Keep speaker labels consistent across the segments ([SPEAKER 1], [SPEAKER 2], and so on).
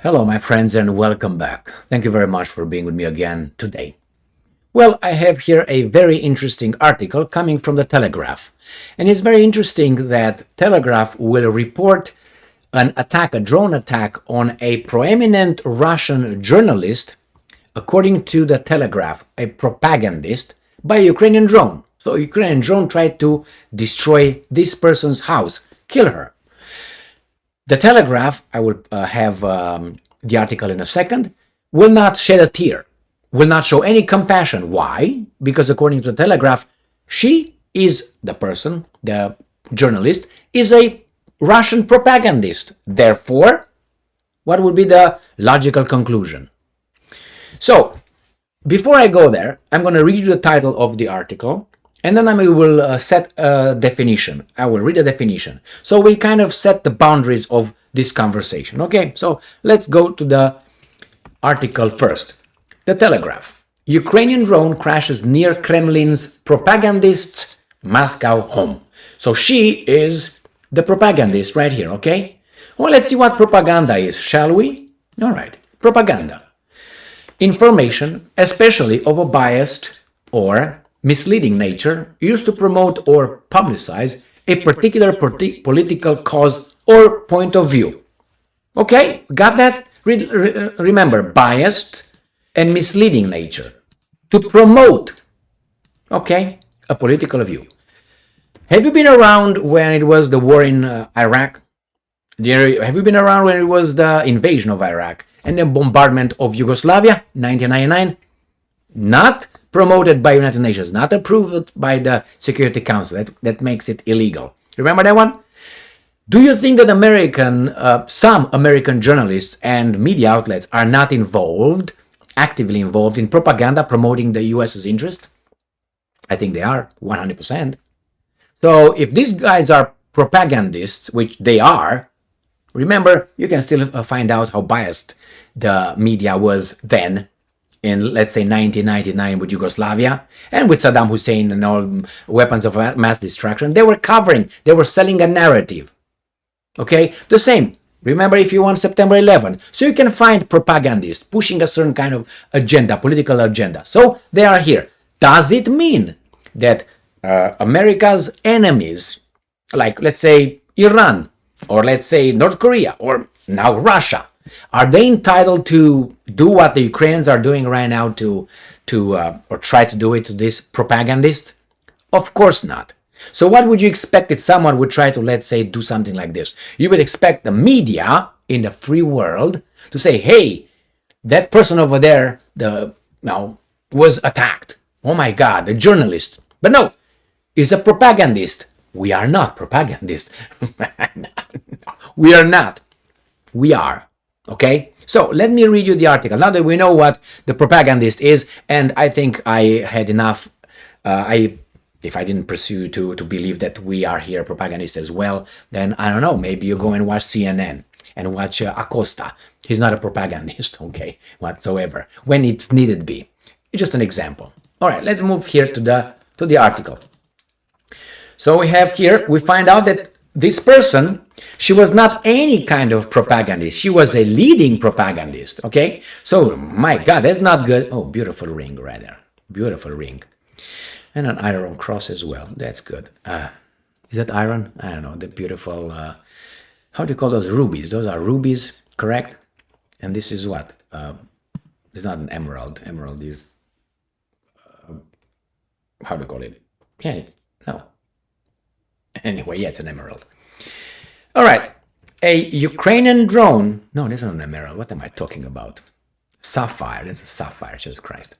[SPEAKER 1] Hello, my friends, and welcome back. Thank you very much for being with me again today. Well, I have here a very interesting article coming from the Telegraph. And it's very interesting that Telegraph will report an attack, a drone attack on a prominent Russian journalist, according to the Telegraph, a propagandist, by a Ukrainian drone. So a Ukrainian drone tried to destroy this person's house, kill her. The Telegraph, I will have the article in a second, will not shed a tear, will not show any compassion. Why? Because according to the Telegraph, she is the person, the journalist, is a Russian propagandist. Therefore, what would be the logical conclusion? So, before I go there, I'm going to read you the title of the article, and then I will set a definition. I will read a definition. So we kind of set the boundaries of this conversation. Okay, so let's go to the article first. The Telegraph. Ukrainian drone crashes near Kremlin's propagandist's Moscow home. So she is the propagandist right here, okay? Well, let's see what propaganda is, shall we? All right, propaganda. Information, especially of a biased or misleading nature, used to promote or publicize a particular political cause or point of view. Okay, got that? Remember, biased and misleading nature. To promote, okay, a political view. Have you been around when it was the war in Iraq? Have you been around when it was the invasion of Iraq and the bombardment of Yugoslavia, 1999? Not promoted by United Nations, not approved by the Security Council. That makes it illegal. Remember that one? Do you think that some American journalists and media outlets are not actively involved in propaganda promoting the US's interest? I think they are, 100%. So if these guys are propagandists, which they are, remember, you can still find out how biased the media was then in, let's say, 1999 with Yugoslavia and with Saddam Hussein and all weapons of mass destruction. They were selling a narrative. Okay, the same. Remember, if you want September 11. So you can find propagandists pushing a certain kind of agenda, political agenda. So they are here. Does it mean that America's enemies, like let's say Iran, or let's say North Korea, or now Russia, are they entitled to do what the Ukrainians are doing right now or try to do it to this propagandist? Of course not. So what would you expect if someone would try to, let's say, do something like this? You would expect the media in the free world to say, hey, that person over there was attacked. Oh my God, the journalist. But no, he's a propagandist. We are not propagandists. We are not. We are. Okay? So let me read you the article. Now that we know what the propagandist is, and I think I had enough, if I didn't pursue to believe that we are here propagandists as well, then I don't know, maybe you go and watch CNN and watch Acosta. He's not a propagandist, okay, whatsoever, when it's needed be. It's just an example. All right, let's move here to the article. So we find out that this person, she was not any kind of propagandist. She was a leading propagandist, okay? So, my God, that's not good. Oh, beautiful ring right there. Beautiful ring. And an iron cross as well. That's good. Is that iron? I don't know. The beautiful, how do you call those? Rubies. Those are rubies, correct? And this is what? It's not an emerald. Emerald is, how do you call it? Yeah, no. Anyway, yeah, it's an emerald. All right. A Ukrainian drone. No, this is not an emerald. What am I talking about? Sapphire. That's a sapphire. Jesus Christ.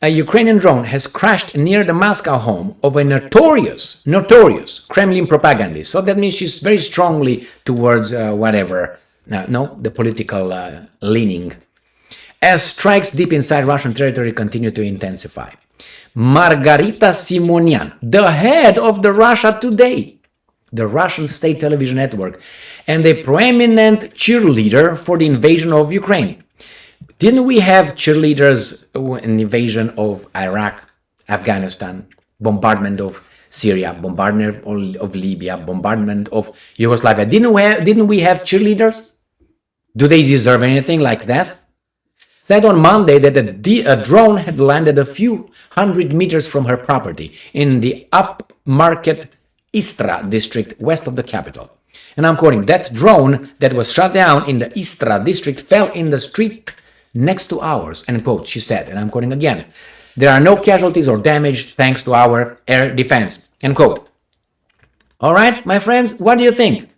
[SPEAKER 1] A Ukrainian drone has crashed near the Moscow home of a notorious Kremlin propagandist. So that means she's very strongly towards the political leaning. As strikes deep inside Russian territory continue to intensify. Margarita Simonian, the head of the Russia Today, the Russian state television network, and a prominent cheerleader for the invasion of Ukraine. Didn't we have cheerleaders in the invasion of Iraq, Afghanistan, bombardment of Syria, bombardment of Libya, bombardment of Yugoslavia? Didn't we have cheerleaders? Do they deserve anything like that? Said on Monday that a drone had landed a few hundred meters from her property in the upmarket Istra district west of the capital. And I'm quoting, that drone that was shot down in the Istra district fell in the street next to ours, end quote, she said. And I'm quoting again, there are no casualties or damage thanks to our air defense, end quote. All right, my friends, what do you think?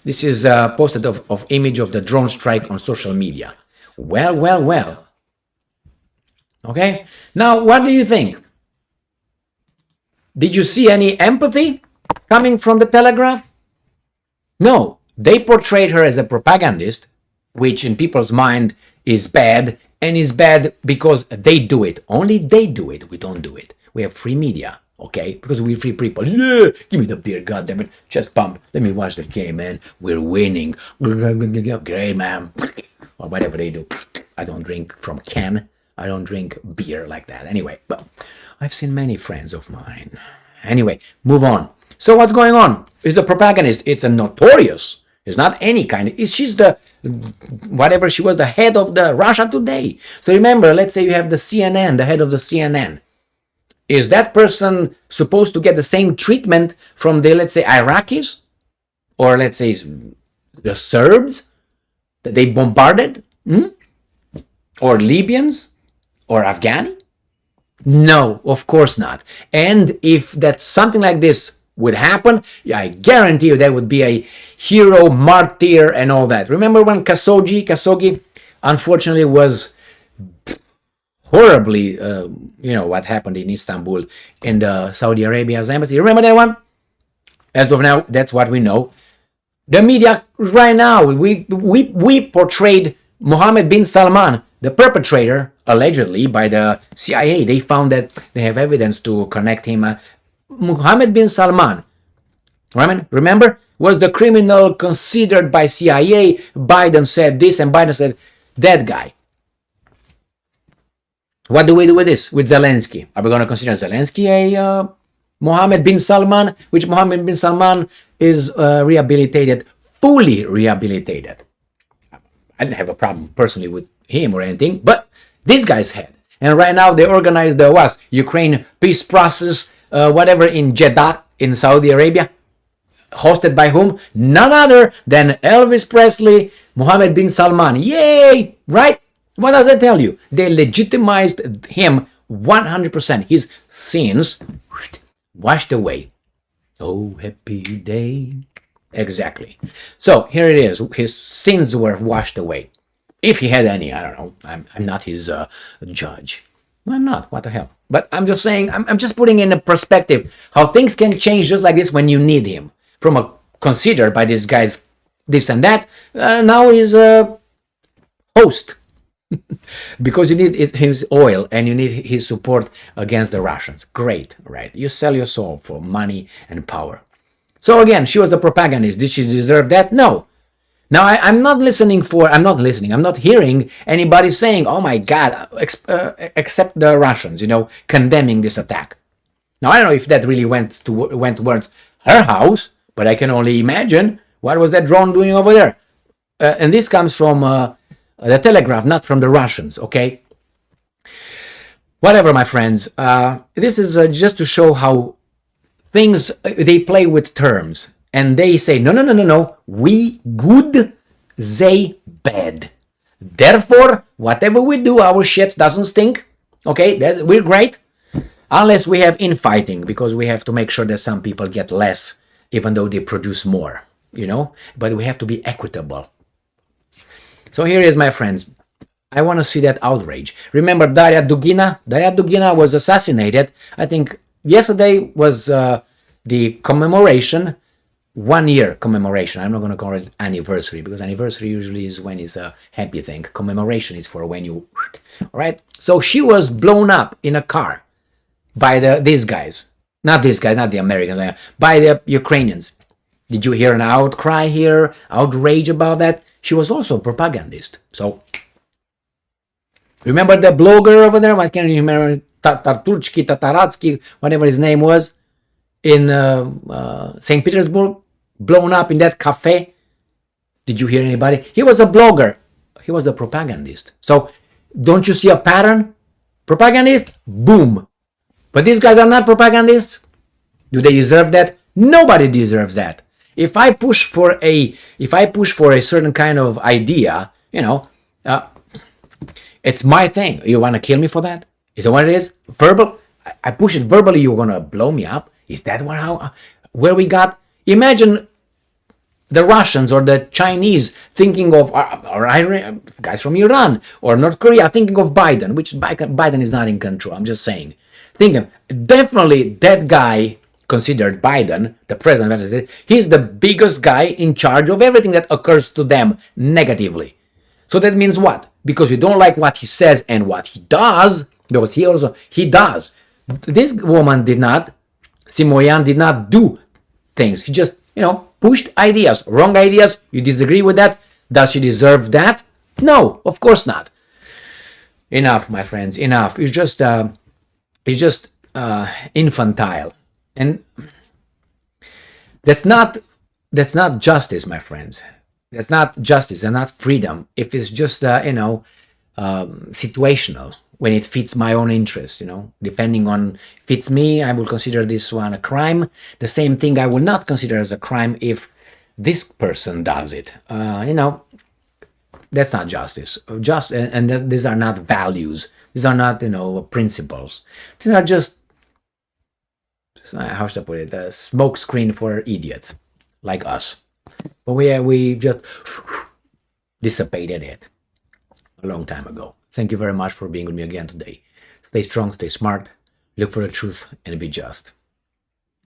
[SPEAKER 1] This is posted of image of the drone strike on social media. Well. Okay, now what do you think? Did you see any empathy coming from the Telegraph? No, they portrayed her as a propagandist, which in people's mind is bad, and is bad because they do it. Only they do it, we don't do it. We have free media, okay? Because we're free people. Yeah, give me the beer, goddammit. Chest pump. Let me watch the game, man. We're winning. Great, man. Or whatever they do. I don't drink from can. I don't drink beer like that. Anyway, but I've seen many friends of mine. Anyway, move on. So what's going on? It's a propagandist. It's a notorious. It's not any kind. She's the, whatever, she was the head of the Russia Today. So remember, let's say you have the CNN, the head of the CNN. Is that person supposed to get the same treatment from the, let's say, Iraqis? Or let's say the Serbs that they bombarded? Or Libyans? Or Afghani? No, of course not. And if that something like this would happen, I guarantee you there would be a hero, martyr, and all that. Remember when Khashoggi, unfortunately, was horribly, what happened in Istanbul in the Saudi Arabia's embassy. Remember that one? As of now, that's what we know. The media right now, we portrayed Mohammed bin Salman, the perpetrator, allegedly by the CIA. They found that they have evidence to connect him. Mohammed bin Salman, remember, was the criminal considered by CIA. Biden said this and Biden said that guy. What do we do with this? With Zelensky? Are we going to consider Zelensky a Mohammed bin Salman? Which Mohammed bin Salman is rehabilitated, fully rehabilitated. I didn't have a problem personally with him or anything, but this guy's head. And right now they organize the Ukraine peace process, whatever, in Jeddah, in Saudi Arabia, hosted by whom? None other than Elvis Presley, Mohammed bin Salman. Yay! Right? What does that tell you? They legitimized him 100%. His sins washed away. Oh, happy day. Exactly. So here it is. His sins were washed away. If he had any, I don't know. I'm not his judge. No, I'm not. What the hell? But I'm just saying, I'm just putting in a perspective how things can change just like this when you need him. From a considered by these guys this and that, now he's a host. Because you need his oil and you need his support against the Russians. Great, right? You sell your soul for money and power. So again, she was a propagandist. Did she deserve that? No. Now, I'm not hearing anybody saying, oh my God, except the Russians, condemning this attack. Now, I don't know if that really went towards her house, but I can only imagine what was that drone doing over there. And this comes from the Telegraph, not from the Russians, okay? Whatever, my friends. This is just to show how things, they play with terms. And they say, no, we good, they bad. Therefore, whatever we do, our shit doesn't stink. Okay, we're great. Unless we have infighting, because we have to make sure that some people get less, even though they produce more, But we have to be equitable. So here is, my friends. I want to see that outrage. Remember Daria Dugina? Daria Dugina was assassinated. I think yesterday was the commemoration, 1 year commemoration. I'm not going to call it anniversary, because anniversary usually is when it's a happy thing. Commemoration is for when you, all right? So she was blown up in a car by these guys. Not these guys, not the Americans, by the Ukrainians. Did you hear an outcry here, outrage about that? She was also a propagandist. So, remember the blogger over there? I can't remember, Tataratsky, whatever his name was, in St. Petersburg, blown up in that cafe. Did you hear anybody? He was a blogger. He was a propagandist. So don't you see a pattern? Propagandist, boom. But these guys are not propagandists. Do they deserve that? Nobody deserves that. If I push for a certain kind of idea, it's my thing. You want to kill me for that? Is that what it is? Verbal? I push it verbally, you're going to blow me up? Is that where we got? Imagine the Russians or the Chinese thinking of, or guys from Iran or North Korea thinking of Biden, which Biden is not in control. I'm just saying. Definitely that guy considered Biden, the president, he's the biggest guy in charge of everything that occurs to them negatively. So that means what? Because you don't like what he says and what he does, because he does. This woman did not, Simoyan did not do things. He just, pushed ideas, wrong ideas. You disagree with that? Does she deserve that? No, of course not. Enough, my friends, enough. It's just infantile. And that's not justice, my friends. That's not justice and not freedom if it's just, situational, when it fits my own interest, depending on fits me, I will consider this one a crime. The same thing I will not consider as a crime if this person does it. That's not justice. These are not values. These are not, principles. These are just, how should I put it, a smoke screen for idiots like us. But we just dissipated it a long time ago. Thank you very much for being with me again today. Stay strong, stay smart, look for the truth, and be just.